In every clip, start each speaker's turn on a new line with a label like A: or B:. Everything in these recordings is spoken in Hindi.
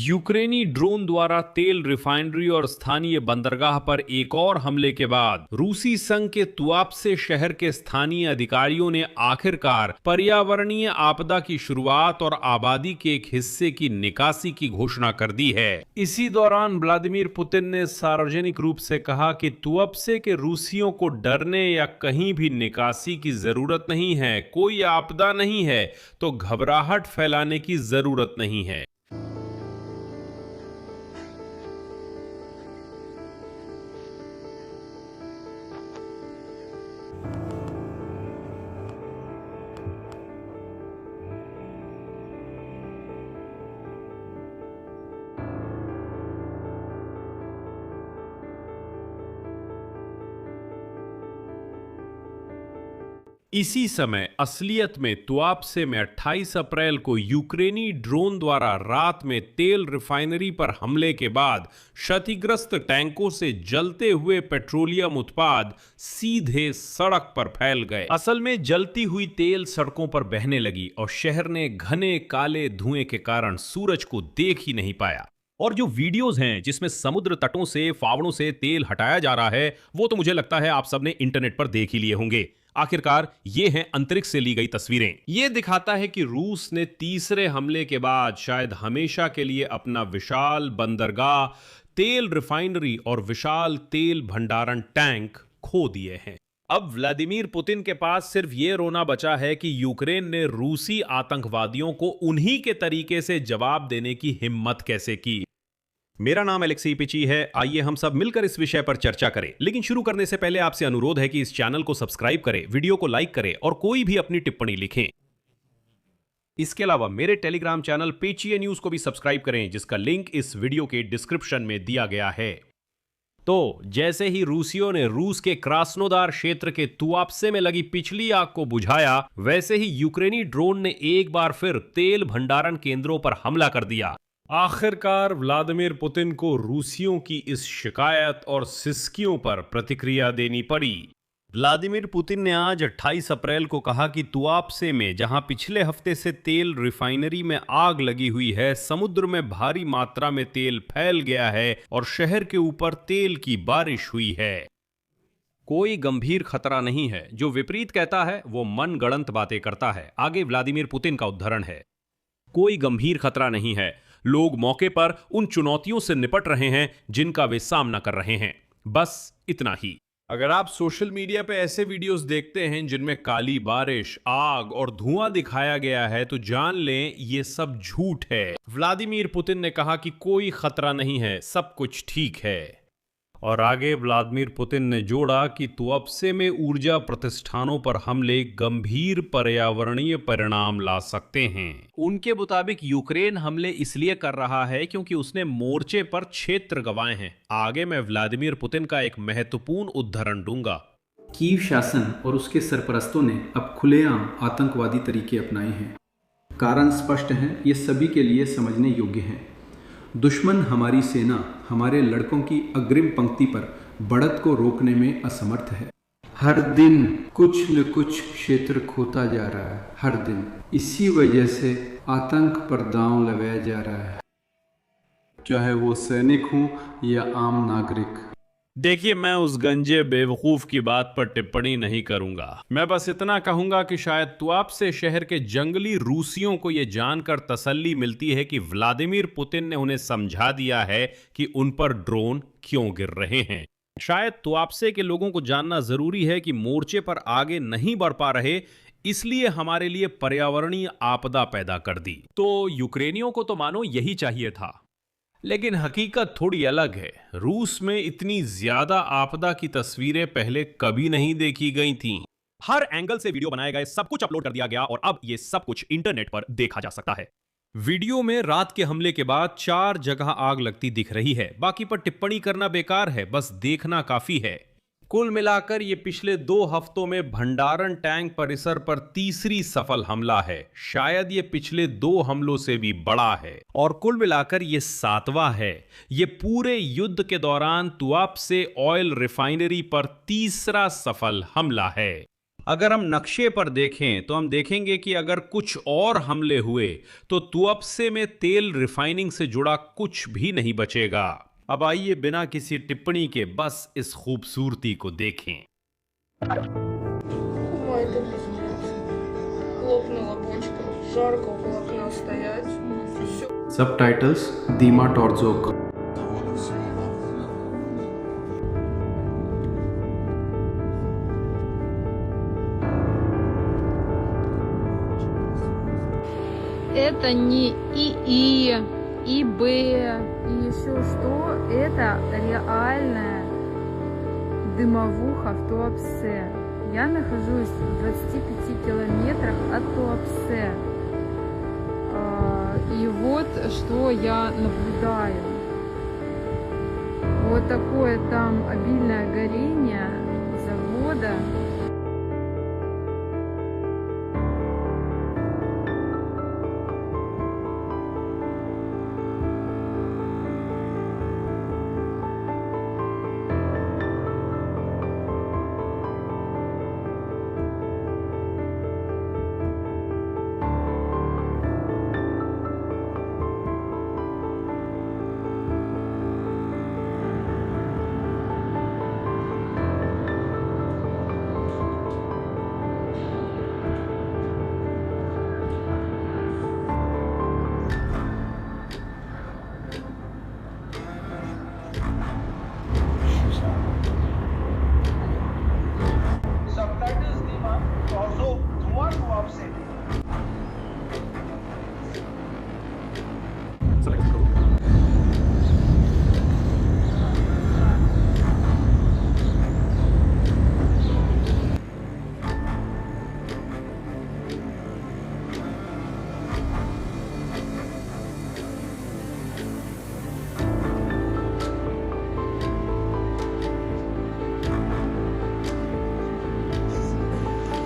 A: यूक्रेनी ड्रोन द्वारा तेल रिफाइनरी और स्थानीय बंदरगाह पर एक और हमले के बाद रूसी संघ के तुआप्से शहर के स्थानीय अधिकारियों ने आखिरकार पर्यावरणीय आपदा की शुरुआत और आबादी के एक हिस्से की निकासी की घोषणा कर दी है। इसी दौरान व्लादिमीर पुतिन ने सार्वजनिक रूप से कहा कि तुआप्से के रूसियों को डरने या कहीं भी निकासी की जरूरत नहीं है, कोई आपदा नहीं है तो घबराहट फैलाने की जरूरत नहीं है। इसी समय असलियत में तुआप्से में 28 अप्रैल को यूक्रेनी ड्रोन द्वारा रात में तेल रिफाइनरी पर हमले के बाद क्षतिग्रस्त टैंकों से जलते हुए पेट्रोलियम उत्पाद सीधे सड़क पर फैल गए। असल में जलती हुई तेल सड़कों पर बहने लगी और शहर ने घने काले धुएं के कारण सूरज को देख ही नहीं पाया।
B: और जो वीडियोस हैं जिसमें समुद्र तटों से फावड़ों से तेल हटाया जा रहा है वो तो मुझे लगता है आप सबने इंटरनेट पर देख ही लिए होंगे। आखिरकार ये हैं अंतरिक्ष से ली गई तस्वीरें।
A: ये दिखाता है कि रूस ने तीसरे हमले के बाद शायद हमेशा के लिए अपना विशाल बंदरगाह, तेल रिफाइनरी और विशाल तेल भंडारण टैंक खो दिए हैं। अब व्लादिमीर पुतिन के पास सिर्फ ये रोना बचा है कि यूक्रेन ने रूसी आतंकवादियों को उन्हीं के तरीके से जवाब देने की हिम्मत कैसे की।
B: मेरा नाम अलेक्सी पिची है। आइए हम सब मिलकर इस विषय पर चर्चा करें, लेकिन शुरू करने से पहले आपसे अनुरोध है कि इस चैनल को सब्सक्राइब करें, वीडियो को लाइक करें और कोई भी अपनी टिप्पणी लिखें। इसके अलावा मेरे टेलीग्राम चैनल पेचिए न्यूज को भी सब्सक्राइब करें, जिसका लिंक इस वीडियो के डिस्क्रिप्शन में दिया गया है। तो जैसे ही रूसियों ने रूस के क्रास्नोदार क्षेत्र के तुआप्से में लगी पिछली आग को बुझाया, वैसे ही यूक्रेनी ड्रोन ने एक बार फिर तेल भंडारण केंद्रों पर हमला कर दिया। आखिरकार व्लादिमीर पुतिन को रूसियों की इस शिकायत और सिसकियों पर प्रतिक्रिया देनी पड़ी। व्लादिमीर पुतिन ने आज 28 अप्रैल को कहा कि तुआप्से में, जहां पिछले हफ्ते से तेल रिफाइनरी में आग लगी हुई है, समुद्र में भारी मात्रा में तेल फैल गया है और शहर के ऊपर तेल की बारिश हुई है। कोई गंभीर खतरा नहीं है। जो विपरीत कहता है वो मनगढ़ंत बातें करता है। आगे व्लादिमीर पुतिन का उद्धरण है। कोई गंभीर खतरा नहीं है। लोग मौके पर उन चुनौतियों से निपट रहे हैं जिनका वे सामना कर रहे हैं। बस इतना ही।
A: अगर आप सोशल मीडिया पे ऐसे वीडियोस देखते हैं जिनमें काली बारिश, आग और धुआं दिखाया गया है, तो जान लें ये सब झूठ है। व्लादिमीर पुतिन ने कहा कि कोई खतरा नहीं है, सब कुछ ठीक है। और आगे व्लादिमीर पुतिन ने जोड़ा कि तुआप्से में ऊर्जा प्रतिष्ठानों पर हमले गंभीर पर्यावरणीय परिणाम ला सकते हैं।
B: उनके मुताबिक यूक्रेन हमले इसलिए कर रहा है क्योंकि उसने मोर्चे पर क्षेत्र गंवाए हैं।
A: आगे मैं व्लादिमीर पुतिन का एक महत्वपूर्ण उदाहरण दूंगा।
C: कीव शासन और उसके सरपरस्तों ने अब खुलेआम आतंकवादी तरीके अपनाए हैं। कारण स्पष्ट है, ये सभी के लिए समझने योग्य है। दुश्मन हमारी सेना, हमारे लड़कों की अग्रिम पंक्ति पर बढ़त को रोकने में असमर्थ है। हर दिन कुछ न कुछ क्षेत्र खोता जा रहा है, हर दिन। इसी वजह से आतंक पर दांव लगाया जा रहा है, चाहे वो सैनिक हों या आम नागरिक।
A: देखिए, मैं उस गंजे बेवकूफ की बात पर टिप्पणी नहीं करूंगा। मैं बस इतना कहूंगा कि शायद तुआप्से शहर के जंगली रूसियों को यह जानकर तसल्ली मिलती है कि व्लादिमीर पुतिन ने उन्हें समझा दिया है कि उन पर ड्रोन क्यों गिर रहे हैं। शायद तुआप्से के लोगों को जानना जरूरी है कि मोर्चे पर आगे नहीं बढ़ पा रहे, इसलिए हमारे लिए पर्यावरणीय आपदा पैदा कर दी।
B: तो यूक्रेनियों को तो मानो यही चाहिए था,
A: लेकिन हकीकत थोड़ी अलग है। रूस में इतनी ज्यादा आपदा की तस्वीरें पहले कभी नहीं देखी गई थीं।
B: हर एंगल से वीडियो बनाए गए, सब कुछ अपलोड कर दिया गया और अब ये सब कुछ इंटरनेट पर देखा जा सकता है।
A: वीडियो में रात के हमले के बाद 4 जगह आग लगती दिख रही है। बाकी पर टिप्पणी करना बेकार है, बस देखना काफी है। कुल मिलाकर ये पिछले 2 हफ्तों में भंडारण टैंक परिसर पर तीसरी सफल हमला है। शायद ये पिछले 2 हमलों से भी बड़ा है और कुल मिलाकर ये 7वां है। ये पूरे युद्ध के दौरान तुआप्से ऑयल रिफाइनरी पर तीसरा सफल हमला है। अगर हम नक्शे पर देखें तो हम देखेंगे कि अगर कुछ और हमले हुए तो तुअप्से में तेल रिफाइनिंग से जुड़ा कुछ भी नहीं बचेगा। अब आइए बिना किसी टिप्पणी के बस इस खूबसूरती को देखें।
D: Ой, это пиздец. Лопнула бочка. Жарко около окна стоять. Всё.
C: सबटाइटल्स दीमा टॉर्जोक।
E: Это не ИИ, ИБ и еще что. Это реальная дымовуха в Туапсе. Я нахожусь в 25 километрах от Туапсе. И вот что я наблюдаю. Вот такое там обильное горение завода.
F: Subtitles Dima also धुआं Tuapse।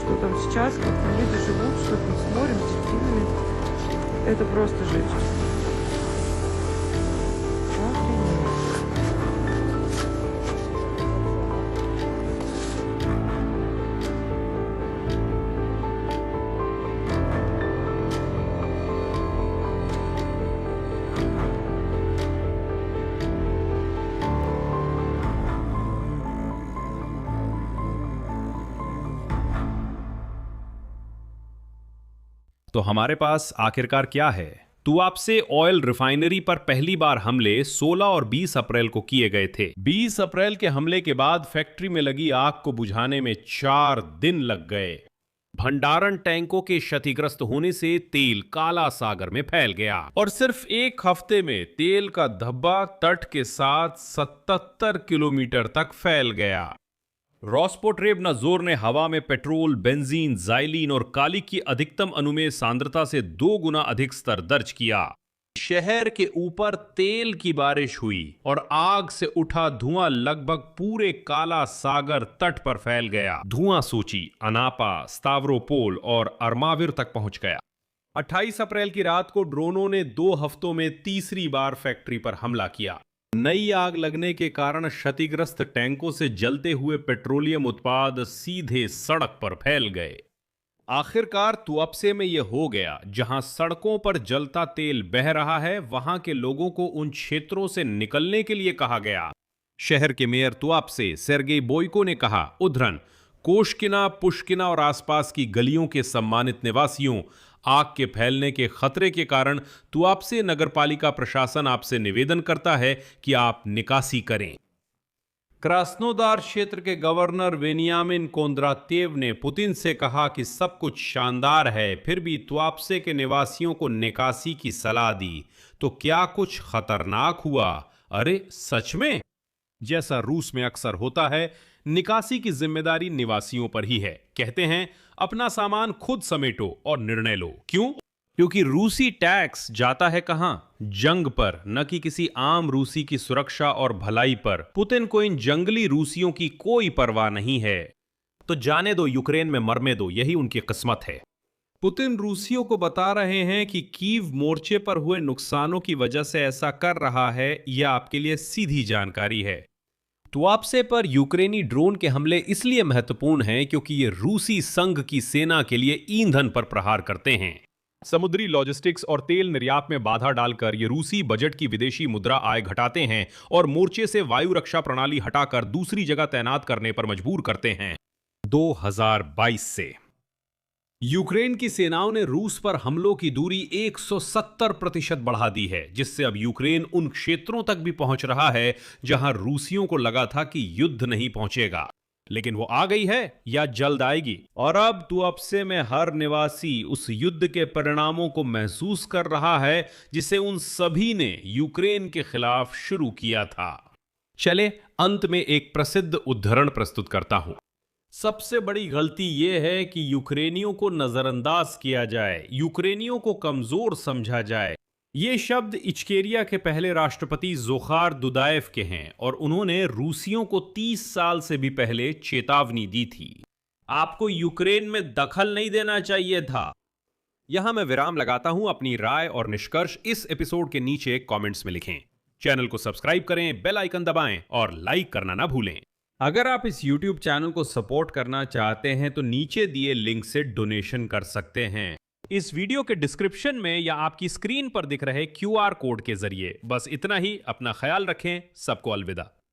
G: Что там сейчас, как там люди живут, что там смотрим, фильмы. Это просто жесть. Охренеть.
B: तो हमारे पास आखिरकार क्या है? तुआप्से ऑयल रिफाइनरी पर पहली बार हमले 16 और 20 अप्रैल को किए गए थे। 20 अप्रैल के हमले के बाद फैक्ट्री में लगी आग को बुझाने में 4 दिन लग गए। भंडारण टैंकों के क्षतिग्रस्त होने से तेल काला सागर में फैल गया और सिर्फ एक हफ्ते में तेल का धब्बा तट के साथ 77 किलोमीटर तक फैल गया। रॉस्पोट्रेबनाजोर ने हवा में पेट्रोल, बेंजीन, जाइलिन और काली की अधिकतम अनुमेय सांद्रता से 2 गुना अधिक स्तर दर्ज किया। शहर के ऊपर तेल की बारिश हुई और आग से उठा धुआं लगभग पूरे काला सागर तट पर फैल गया। धुआं सूची अनापा, स्तावरोपोल और अर्माविर तक पहुंच गया। 28 अप्रैल की रात को ड्रोनों ने 2 हफ्तों में तीसरी बार फैक्ट्री पर हमला किया। नई आग लगने के कारण क्षतिग्रस्त टैंकों से जलते हुए पेट्रोलियम उत्पाद सीधे सड़क पर फैल गए। आखिरकार तुअप्से में यह हो गया, जहां सड़कों पर जलता तेल बह रहा है, वहां के लोगों को उन क्षेत्रों से निकलने के लिए कहा गया। शहर के मेयर तुअप्से सेर्गेई बोइको ने कहा, उद्धरण, कोशकिना, पुशकिना और आसपास की गलियों के सम्मानित निवासियों, आग के फैलने के खतरे के कारण तुआप्से नगरपालिका प्रशासन आपसे निवेदन करता है कि आप निकासी करें। क्रास्नोदार क्षेत्र के गवर्नर वेनियामिन कोंद्रात्येव ने पुतिन से कहा कि सब कुछ शानदार है, फिर भी तुआप्से के निवासियों को निकासी की सलाह दी। तो क्या कुछ खतरनाक हुआ? अरे सच में? जैसा रूस में अक्सर होता है, निकासी की जिम्मेदारी निवासियों पर ही है। कहते हैं, अपना सामान खुद समेटो और निर्णय लो। क्यों? क्योंकि रूसी टैक्स जाता है कहां? जंग पर, न कि किसी आम रूसी की सुरक्षा और भलाई पर। पुतिन को इन जंगली रूसियों की कोई परवाह नहीं है। तो जाने दो, यूक्रेन में मरने दो, यही उनकी किस्मत है। पुतिन रूसियों को बता रहे हैं कि कीव मोर्चे पर हुए नुकसानों की वजह से ऐसा कर रहा है। यह आपके लिए सीधी जानकारी है। तुआप्से पर यूक्रेनी ड्रोन के हमले इसलिए महत्वपूर्ण हैं क्योंकि ये रूसी संघ की सेना के लिए ईंधन पर प्रहार करते हैं। समुद्री लॉजिस्टिक्स और तेल निर्यात में बाधा डालकर ये रूसी बजट की विदेशी मुद्रा आय घटाते हैं और मोर्चे से वायु रक्षा प्रणाली हटाकर दूसरी जगह तैनात करने पर मजबूर करते हैं। 2022 से यूक्रेन की सेनाओं ने रूस पर हमलों की दूरी 170% बढ़ा दी है, जिससे अब यूक्रेन उन क्षेत्रों तक भी पहुंच रहा है जहां रूसियों को लगा था कि युद्ध नहीं पहुंचेगा। लेकिन वो आ गई है या जल्द आएगी, और अब तुआप्से में हर निवासी उस युद्ध के परिणामों को महसूस कर रहा है जिसे उन सभी ने यूक्रेन के खिलाफ शुरू किया था। चले अंत में एक प्रसिद्ध उद्धरण प्रस्तुत करता हूं। सबसे बड़ी गलती यह है कि यूक्रेनियों को नजरअंदाज किया जाए, यूक्रेनियों को कमजोर समझा जाए। ये शब्द इचकेरिया के पहले राष्ट्रपति ज़ोखार दुदाएव के हैं और उन्होंने रूसियों को 30 साल से भी पहले चेतावनी दी थी। आपको यूक्रेन में दखल नहीं देना चाहिए था। यहां मैं विराम लगाता हूं। अपनी राय और निष्कर्ष इस एपिसोड के नीचे कमेंट्स में लिखें। चैनल को सब्सक्राइब करें, बेल आइकन दबाएं और लाइक करना ना भूलें। अगर आप इस YouTube चैनल को सपोर्ट करना चाहते हैं तो नीचे दिए लिंक से डोनेशन कर सकते हैं, इस वीडियो के डिस्क्रिप्शन में या आपकी स्क्रीन पर दिख रहे QR कोड के जरिए। बस इतना ही। अपना ख्याल रखें। सबको अलविदा।